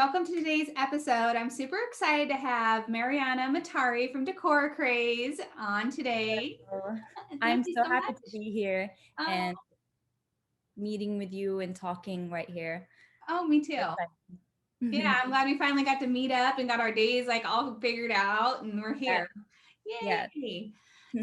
welcome to today's episode. I'm super excited to have Mariana Matari from Decor Craze on today. So, Thank I'm you so so happy to much. be here Oh, and meeting with you and talking right here. oh, me too. So Yeah, excited. I'm glad we finally got to meet up and got our days like all figured out and we're Yes, here. yes, Yay.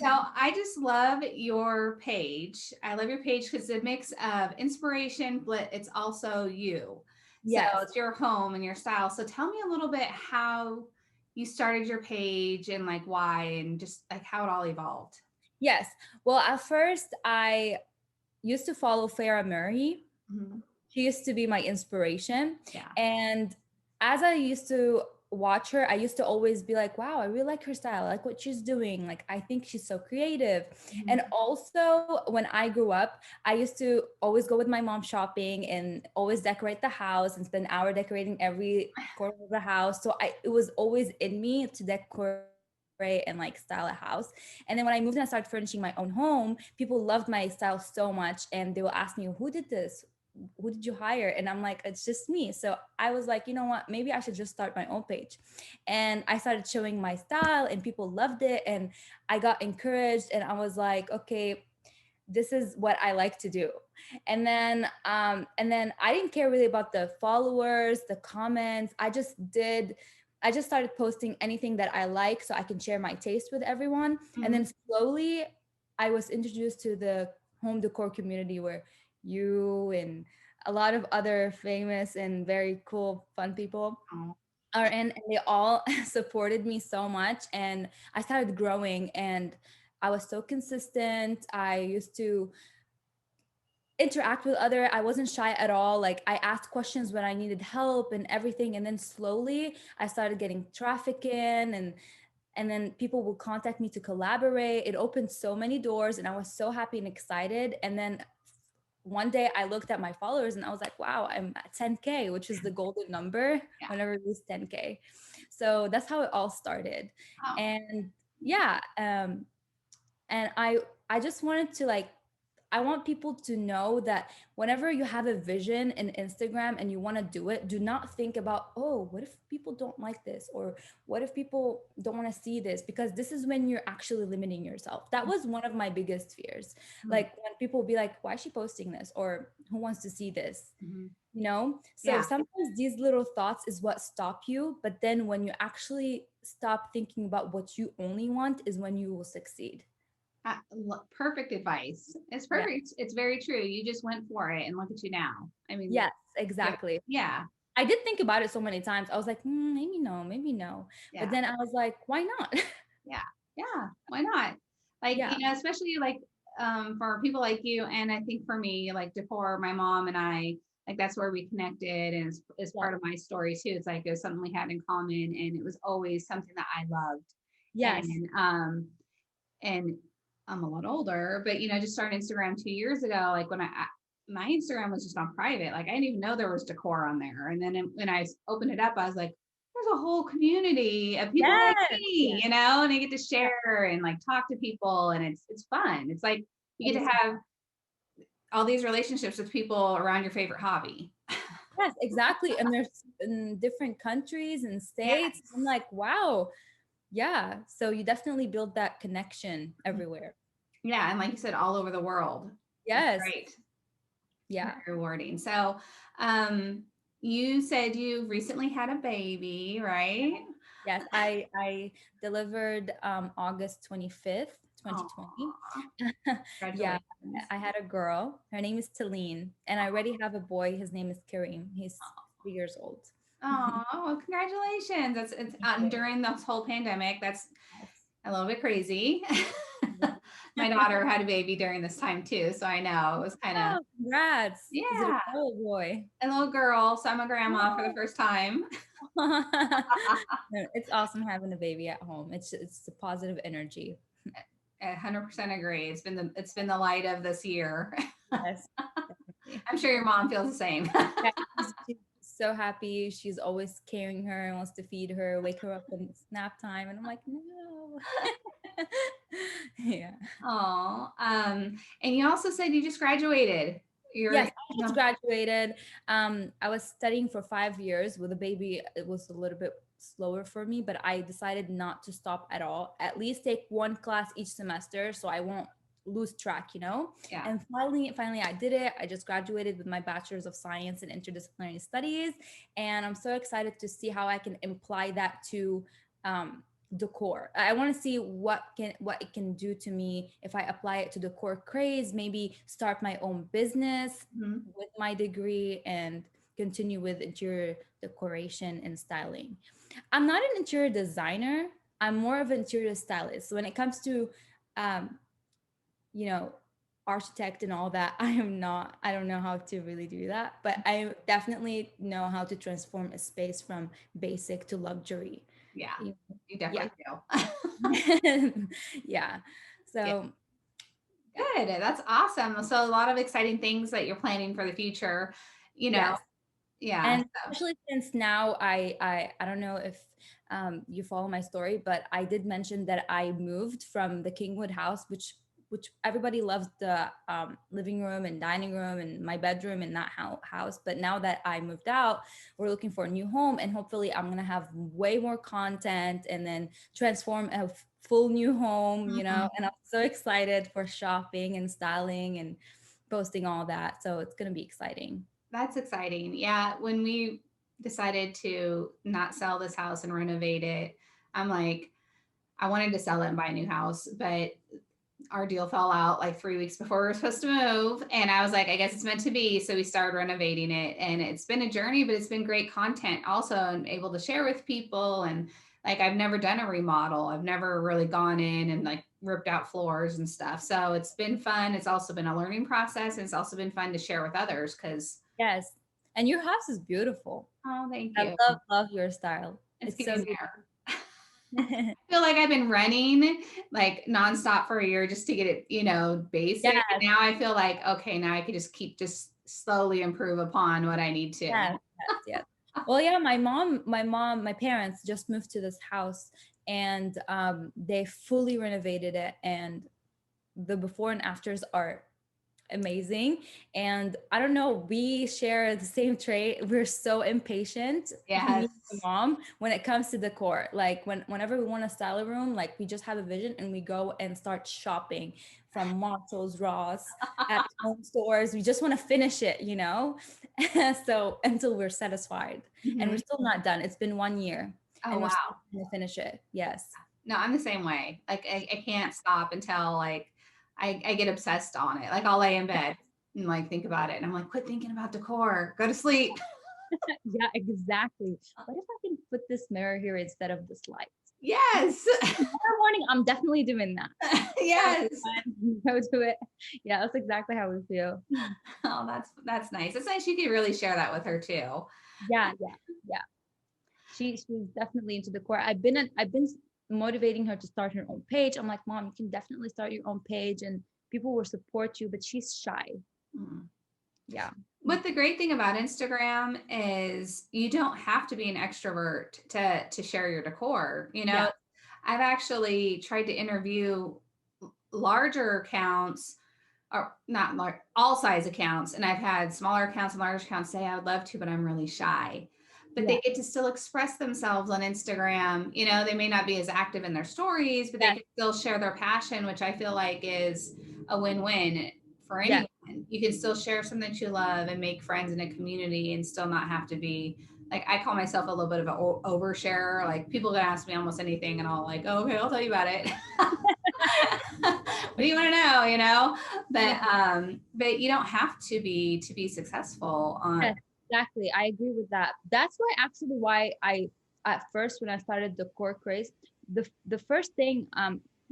So I just love your page. I love your page because it's a mix of inspiration, but it's also you. So yes, it's your home and your style. So tell me a little bit how you started your page and like why and just like how it all evolved. yes. Well, at first, I used to follow Farah Murray. Mhm. She used to be my inspiration. Yeah. And as I used to watch her, I used to always be like, wow, I really like her style. I like what she's doing. Like, I think she's so creative. And Mhm. also, when I grew up, I used to always go with my mom shopping and always decorate the house and spend an hour decorating every corner of the house. So it was always in me to decorate and like style a house. And then when I moved and I started furnishing my own home, people loved my style so much. And they will ask me, who did this? Who did you hire? And I'm like, it's just me. So I was like, you know what, maybe I should just start my own page. And I started showing my style and people loved it, and I got encouraged, and I was like, okay, this is what I like to do. And then I didn't care really about the followers, the comments. I just started posting anything that I like so I can share my taste with everyone. And Mhm. then slowly I was introduced to the home decor community where you and a lot of other famous and very cool, fun people Oh, are in, and they all supported me so much. And I started growing, and I was so consistent. I used to interact with other. I wasn't shy at all. Like, I asked questions when I needed help and everything. And then slowly I started getting traffic in, and then people would contact me to collaborate. It opened so many doors, and I was so happy and excited. And then one day I looked at my followers and I was like, wow, I'm at 10K, which is the golden number yeah. whenever we reach 10K. So that's how it all started. Oh, And yeah, and I just wanted to like, I want people to know that whenever you have a vision in Instagram and you want to do it, do not think about, oh, what if people don't like this, or what if people don't want to see this, because this is when you're actually limiting yourself. That was one of my biggest fears. mhm. Like, when people be like, why is she posting this, or who wants to see this, Mhm. so Yeah. sometimes these little thoughts is what stop you, but then when you actually stop thinking about what you only want is when you will succeed. Perfect advice. It's Yeah. perfect. It's very true. You just went for it and look at you now. I mean, Yes, yeah. exactly. Yeah. I did think about it so many times. I was like, maybe no, maybe no. But Yeah. then I was like, why not? Yeah. Yeah. Why not? Like, Yeah. especially like for people like you, and I think for me, like before my mom and I, like that's where we connected and it's Yeah. part of my story too. It's like it was something we had in common and it was always something that I loved. Yes. And I'm a lot older, but I just started Instagram 2 years ago. Like when my Instagram was just on private. Like I didn't even know there was decor on there. And then when I opened it up, I was like, there's a whole community of people like Yes. me, Yes. and I get to Yeah. share and like talk to people, and it's fun. It's like you It get to is. have all these relationships with people around your favorite hobby. Yes, exactly. And there's in different countries and states. I'm Yes. like, wow. Yeah. So you definitely build that connection everywhere. Yeah, and like you said, all over the world. It's Yes. great. Yeah. Very rewarding. So, um, you said you recently had a baby, right? Yes, I delivered August 25th, Oh, 2020. Yeah, congratulations. I had a girl. Her name is Talene, and I already have a boy. His name is Kareem. He's 3 years old. Oh, well, congratulations. That's it's Thank you. during this whole pandemic. That's Yes. a little bit crazy. My daughter had a baby during this time too, so I know it was kind of Oh, congrats. Is it a yeah, girl or boy? a little girl. So I'm a grandma for the first time. No, it's awesome having a baby at home. It's a positive energy. 100% agree. It's been the light of this year. Yes, definitely. I'm sure your mom feels the same. Yeah, she's so happy. She's always carrying her and wants to feed her, wake her up when it's nap time. And I'm like, no. Yeah. Oh, and you also said you just graduated. You're Yes, I just no, graduated. I was studying for 5 years with a baby. It was a little bit slower for me, but I decided not to stop at all. At least take one class each semester so I won't lose track, you know? yeah. And finally I did it. I just graduated with my bachelor's of science in interdisciplinary studies, and I'm so excited to see how I can apply that to decor. I want to see what it can do to me if I apply it to decor craze, maybe start my own business Mhm. with my degree and continue with interior decoration and styling. I'm not an interior designer. I'm more of an interior stylist. So when it comes to um, you know, architect and all that, I am not. I don't know how to really do that, but I definitely know how to transform a space from basic to luxury. Yeah, You you Yeah. definitely do. Yeah. Yeah, So good. That's awesome. So a lot of exciting things that you're planning for the future, you know. yes. Yeah. And So, especially since now I don't know if you follow my story, but I did mention that I moved from the Kingwood house, which everybody loves the living room and dining room and my bedroom in that house. But now that I moved out, we're looking for a new home, and hopefully I'm gonna have way more content and then transform a full new home, you know. mhm. And I'm so excited for shopping and styling and posting all that. So it's gonna be exciting. That's exciting. Yeah. When we decided to not sell this house and renovate it, I'm like, I wanted to sell it and buy a new house, but our deal fell out like 3 weeks before we were supposed to move. And I was like, I guess it's meant to be. So we started renovating it. And it's been a journey, but it's been great content also and able to share with people. And like, I've never done a remodel. I've never really gone in and like ripped out floors and stuff. So it's been fun. It's also been a learning process. And it's also been fun to share with others because, Yes. And your house is beautiful. oh, thank I you. love your style. It's It's so getting beautiful. there. I feel like I've been running like nonstop for a year just to get it, basic. Yes, And now I feel like, okay, now I can just keep just slowly improve upon what I need to. yes. Well, yeah, my parents just moved to this house, and they fully renovated it, and the before and afters are amazing. And I don't know, we share the same trait. We're so impatient, me Yes. and my mom, when it comes to decor. Like whenever we want to style a room, like we just have a vision and we go and start shopping from Marshalls, Ross, at home stores. We just want to finish it, you know? So until we're satisfied. And we're Mhm. still not done. It's been 1 year Oh, and we're still wow. trying to finish it. Yes. No, I'm the same way. Like I can't stop until like I get obsessed on it. Like I'll lay in bed and like think about it. And I'm like, quit thinking about decor. Go to sleep. Yeah, exactly. What if I can put this mirror here instead of this light? Yes. Tomorrow morning, I'm definitely doing that. Yes. Go to it. Yeah, that's exactly how we feel. Oh, that's nice. It's nice you could really share that with her too. Yeah. She's definitely into the core. I've been motivating her to start her own page. I'm like, Mom, you can definitely start your own page, and people will support you. But she's shy. Mm. Yeah. What the great thing about Instagram is you don't have to be an extrovert to share your decor. Yeah. I've actually tried to interview larger accounts or not large, all size accounts, and I've had smaller accounts and large accounts say I would love to, but I'm really shy. But Yeah. they get to still express themselves on Instagram. They may not be as active in their stories, but they Yes. can still share their passion, which I feel like is a win-win for Yes. anyone. You can still share something that you love and make friends in a community and still not have to be like I call myself a little bit of an oversharer. Like people can ask me almost anything and I'll like, oh, okay, I'll tell you about it. What do you want to know? But you don't have to be successful on. Yes, exactly. I agree with that. That's why I at first when I started the core craze, the first thing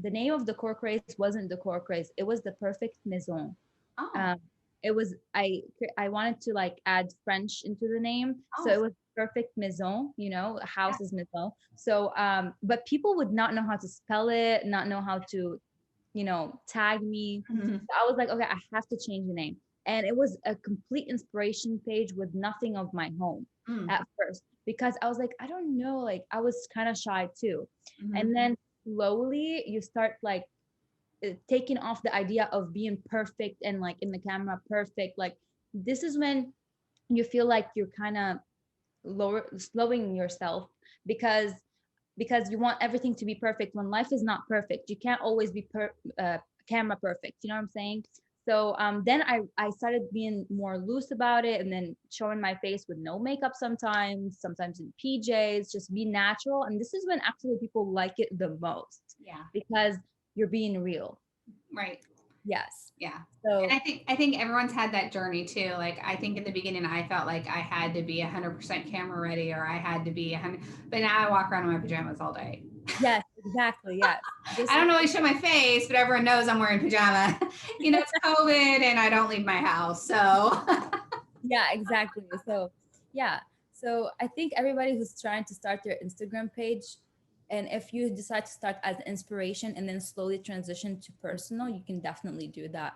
the name of the core craze wasn't the core craze. It was the perfect maison. Oh, Um it was I wanted to like add French into the name. So oh, it was perfect maison, a yeah. house is maison. So but people would not know how to spell it, not know how to tag me. Mhm. So I was like, okay, I have to change the name. And it was a complete inspiration page with nothing of my home Mm, at first because I was like, I don't know, like I was kind of shy too. mhm. And then slowly you start taking off the idea of being perfect and like in the camera perfect. Like this is when you feel like you're kind of slowing yourself, because you want everything to be perfect when life is not perfect. You can't always be camera perfect, you know what I'm saying? So then I started being more loose about it, and then showing my face with no makeup, sometimes in PJs, just be natural. And this is when actually people like it the most, Yeah. because you're being real. Right. Yes. Yeah. And So I think everyone's had that journey too. Like I think in the beginning I felt like I had to be 100% camera ready, or I had to be 100, but now I walk around in my pajamas all day. yes, exactly, yes. This I is don't always show my face, but everyone knows I'm wearing pajama. It's COVID and I don't leave my house. So yeah, exactly. So yeah, so I think everybody who's trying to start their Instagram page, and if you decide to start as inspiration and then slowly transition to personal, you can definitely do that.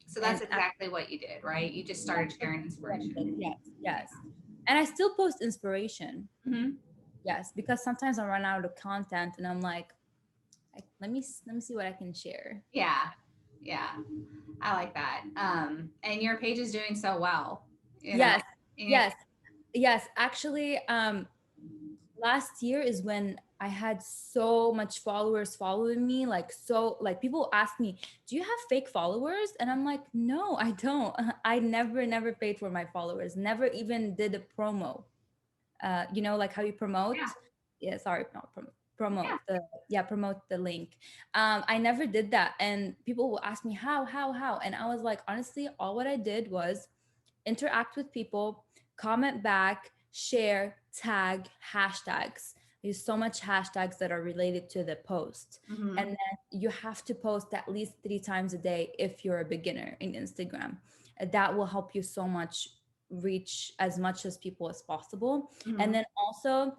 so that's And exactly what you did, right? You just yeah, started that's sharing exactly what I did. inspiration. Yes, yes. And I still post inspiration. Hmm. Yes, because sometimes I run out of content and I'm like, let me see what I can share. Yeah. Yeah. I like that. And your page is doing so well, you know. Yes, And yes, yes. Actually, last year is when I had so much followers following me. Like, so, like, people ask me, do you have fake followers? And I'm like, no, I don't. I never paid for my followers, never even did a promo. Like how you yeah, promote. Yeah, sorry, not promote yeah. the, yeah, promote the link. I never did that. And people will ask me how. And I was like, honestly, all what I did was interact with people, comment back, share, tag, hashtags. There's so much hashtags that are related to the post. And Hmm. then you have to post at least 3 times a day if you're a beginner in Instagram. That will help you so much reach as much as people as possible. And Hmm. then also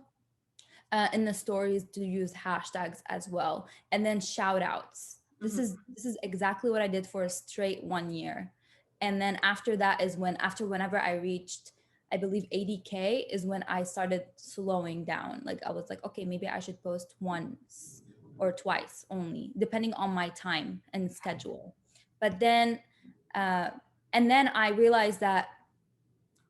in the stories to use hashtags as well. And then shout outs. Hmm. This is exactly what I did for a straight 1 year. And then after that is when, after whenever I reached, I believe 80K, is when I started slowing down. Like I was like, okay, maybe I should post once or twice only, depending on my time and schedule. But then uh and then I realized that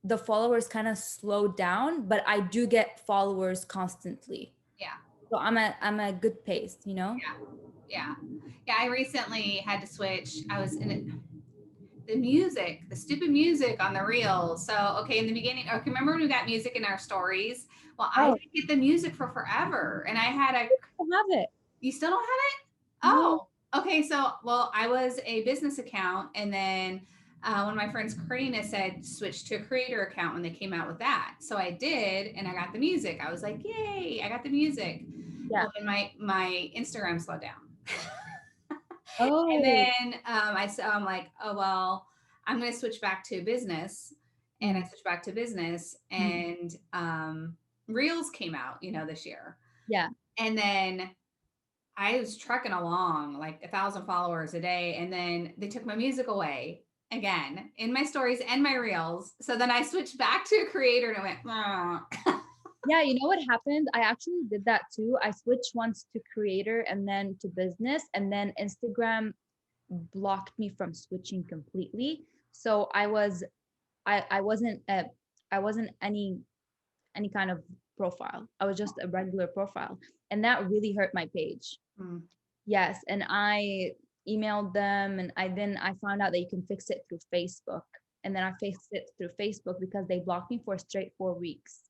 the followers kind of slowed down, but I do get followers constantly. Yeah. So I'm a good pace, you know? Yeah. Yeah. Yeah. I recently had to switch. I was in it. The music, the stupid music on the reels. So, okay, in the beginning, okay, remember when we got music in our stories? Well, I Oh, didn't get the music for forever. And I had a, I have it. you still don't have it? No. Oh, okay. So, well, I was a business account. And then one of my friends, Karina, said switch to a creator account when they came out with that. So I did, and I got the music. I was like, yay, I got the music. Yeah. Well, then my Instagram slowed down. And Oh. then I'm like, oh well, I'm going to switch back to business, and I Mhm, switched back to business, mhm. and Reels came out, this year, Yeah. and then I was trucking along like 1,000 followers a day, and then they took my music away again in my stories and my Reels. So then I switched back to a creator, and it went. Yeah, you know what happened? I actually did that too. I switched once to creator and then to business, and then Instagram blocked me from switching completely. So I wasn't I wasn't any kind of profile. I was just a regular profile. And that really hurt my page. Mm. Yes. And I emailed them, and I found out that you can fix it through Facebook. And then I fixed it through Facebook because they blocked me for a straight 4 weeks,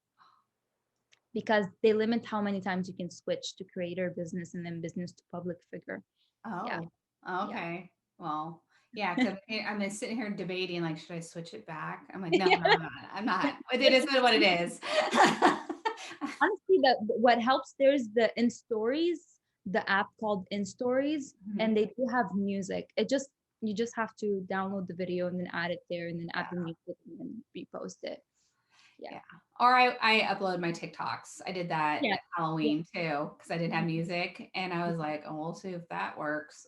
because they limit how many times you can switch to creator business and then business to public figure. Yeah. Oh, Yeah. okay. Well, yeah, because I'm sitting here debating, like, should I switch it back? I'm like, no, no, Yeah. I'm not. I'm not. But it is what it is. Honestly, what helps there is the in stories, the app called in stories, Mhm. and they do have music. You just have to download the video and then add it there, and then add the Yeah, music and then repost it. Yeah. yeah. Or I upload my TikToks. I did that Yeah. at Halloween too, because I didn't have music, and I Yeah. was like, oh, we'll see if that works.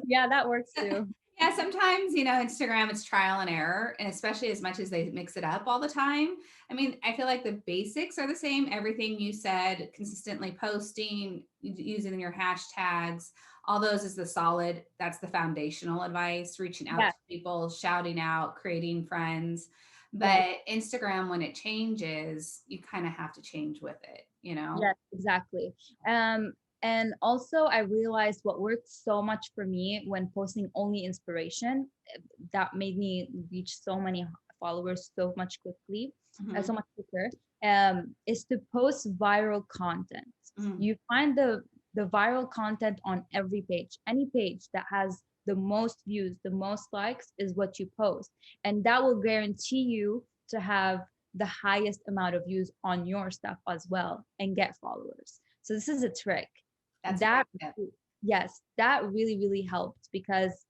Yeah, that works too. Yeah, sometimes, Instagram, it's trial and error, and especially as much as they mix it up all the time. I mean, I feel like the basics are the same. Everything you said, consistently posting, using your hashtags, all those is the solid, that's the foundational advice, reaching out Yeah, to people, shouting out, creating friends. yeah. But Instagram, when it changes, you kind of have to change with it. Yes, exactly. Um, and also I realized what worked so much for me when posting only inspiration, that made me reach so many followers so much quickly, Hmm. so much quicker, is to post viral content. Hmm. You find the viral content on every page. Any page that has the most views, the most likes is what you post. And that will guarantee you to have the highest amount of views on your stuff as well and get followers. So this is a trick. That's a great That tip. yes, that really really helped because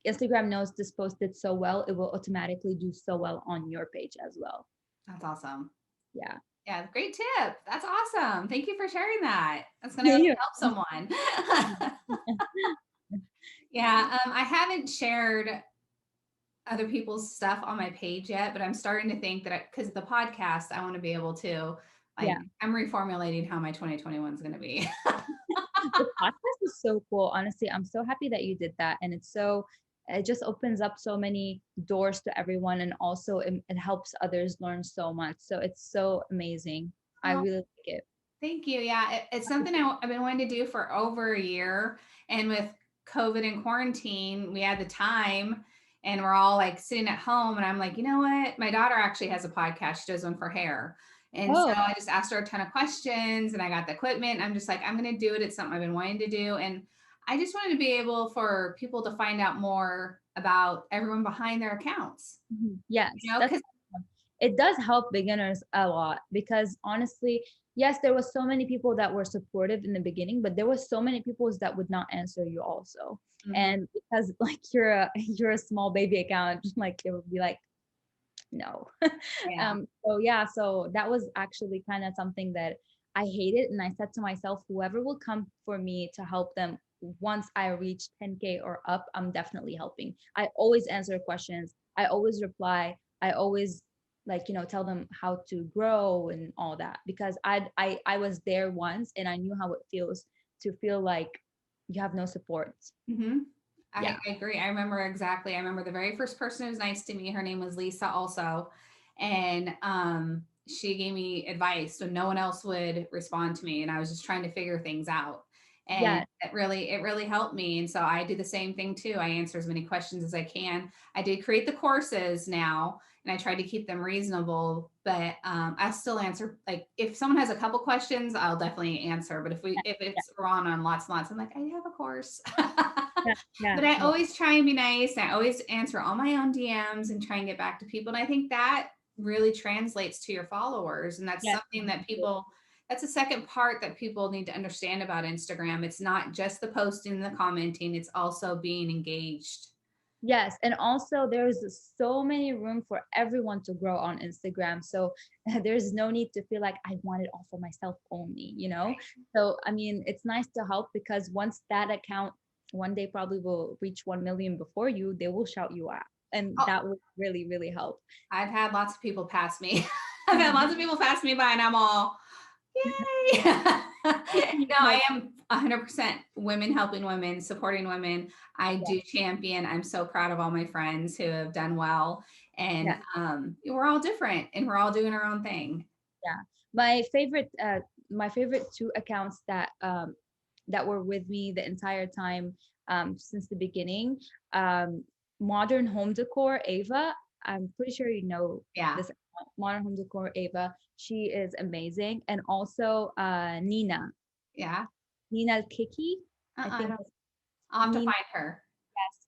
Instagram knows this post did so well, it will automatically do so well on your page as well. That's awesome. Yeah. Yeah, great tip. That's awesome. Thank you for sharing that. That's going to really Yeah. help someone. Yeah, I haven't shared other people's stuff on my page yet, but I'm starting to think that because the podcast, I want to be able to, Yeah. like, I'm reformulating how my 2021 is going to be. The podcast is so cool. Honestly, I'm so happy that you did that. And it just opens up so many doors to everyone. And also it helps others learn so much. So it's so amazing. I Oh, really like it. thank you. Yeah, it's something I've been wanting to do for over a year. And with COVID and quarantine, we had the time and we're all like sitting at home. And I'm like, you know what? My daughter actually has a podcast. She does one for hair. And so Oh, I just asked her a ton of questions and I got the equipment. I'm just like, I'm going to do it. It's something I've been wanting to do. And I just wanted to be able for people to find out more about everyone behind their accounts, yes. That's because awesome. It does help beginners a lot because honestly, yes, there was so many people that were supportive in the beginning, but there was so many people that would not answer you also. And because like you're a small baby account, just like it would be like no. yeah. So yeah, so that was actually kind of something that I hated, and I said to myself, whoever will come for me to help them once I reach 10K or up, I'm definitely helping. I always answer questions. I always reply. I always like tell them how to grow and all that because I was there once and I knew how it feels to feel like you have no support. Mm-hmm. I, Yeah. I agree. I remember exactly. I remember the very first person who was nice to me. Her name was Lisa, also, and she gave me advice when no one else would respond to me, and I was just trying to figure things out. And Yeah. it really helped me. And so I do the same thing too. I answer as many questions as I can. I did create the courses now, and I try to keep them reasonable. But I still answer. Like if someone has a couple questions, I'll definitely answer. But if Yeah. it's wrong on lots and lots, I'm like, I have a course. Yeah. Yeah. But I Yeah. always try and be nice. I always answer all my own DMs and try and get back to people. And I think that really translates to your followers. And that's Yes. something that that's the second part that people need to understand about Instagram. It's not just the posting and the commenting, it's also being engaged. Yes, and also there's so many room for everyone to grow on Instagram. So there's no need to feel like I want it all for myself only. So I mean, it's nice to help because once that account one day probably will reach 1 million before you, they will shout you out. And Oh, that will really, really help. I've had lots of people pass me. I've had lots of people pass me by, and I'm all, yay. No, I am 100% women helping women, supporting women. I Yeah, do champion. I'm so proud of all my friends who have done well. And yeah, we're all different and we're all doing our own thing. yeah. My favorite two accounts that were with me the entire time since the beginning. Um, Modern Home Decor Ava. I'm pretty sure you know Yeah. this account. Modern Home Decor Ava. She is amazing, and also Yeah. Nina Kiki. I I think don't, I'll have to Nina. find her.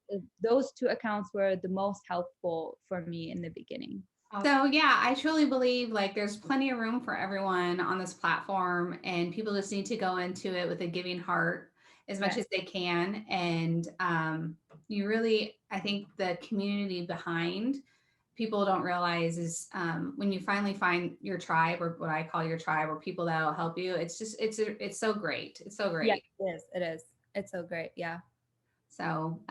Yes, those two accounts were the most helpful for me in the beginning. So yeah, I truly believe like there's plenty of room for everyone on this platform and people just need to go into it with a giving heart as much Yes, as they can. And you really, I think the community behind people don't realize is when you finally find your tribe or what I call your tribe or people that will help you, it's so great. It's so yes, great. it is. It is. It's so great. Yeah. So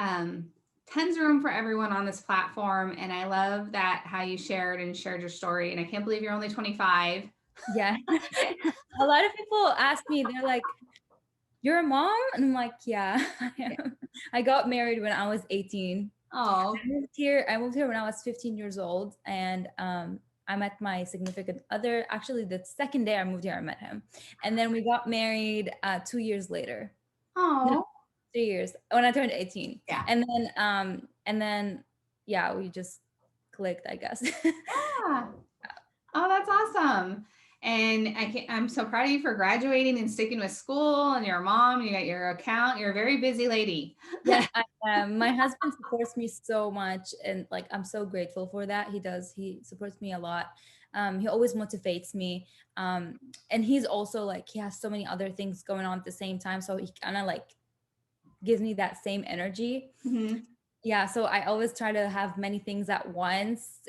tons of room for everyone on this platform. And I love that how you shared your story. And I can't believe you're only 25. Yeah. A lot of people ask me, they're like, "You're a mom?" And I'm like, "Yeah, I am." I got married when I was 18. Oh, I moved here when I was 15 years old, and I met my significant other. Actually, the second day I moved here, I met him, and then we got married 2 years later. No, oh, 3 years when I turned 18, yeah. and then yeah, we just clicked, I guess. Yeah. Oh, that's awesome. And I'm so proud of you for graduating and sticking with school and your mom. You got your account. You're a very busy lady. Yes, I am. My husband supports me so much, and like I'm so grateful for that. He does. He supports me a lot. He always motivates me. And he's also like he has so many other things going on at the same time, so he kind of like gives me that same energy. Mhm. Yeah, so I always try to have many things at once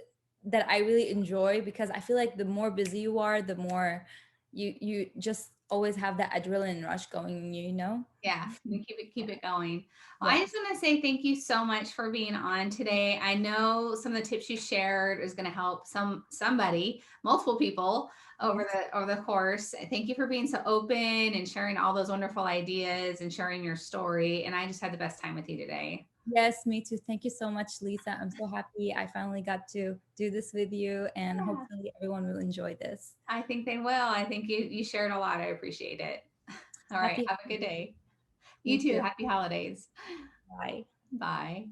that I really enjoy, because I feel like the more busy you are, the more you just always have that adrenaline rush going in you, you know? Yeah, you keep it going. Well, I just Yes. want to say thank you so much for being on today. I know some of the tips you shared is going to help somebody, multiple people over the course. Thank you for being so open and sharing all those wonderful ideas and sharing your story. And I just had the best time with you today. Yes, me too. Thank you so much, Lisa. I'm so happy I finally got to do this with you, and Yeah, hopefully everyone will enjoy this. I think they will. I think you shared a lot. I appreciate it. All right, Happy have a good day. You You too. too. Happy holidays. Bye. Bye.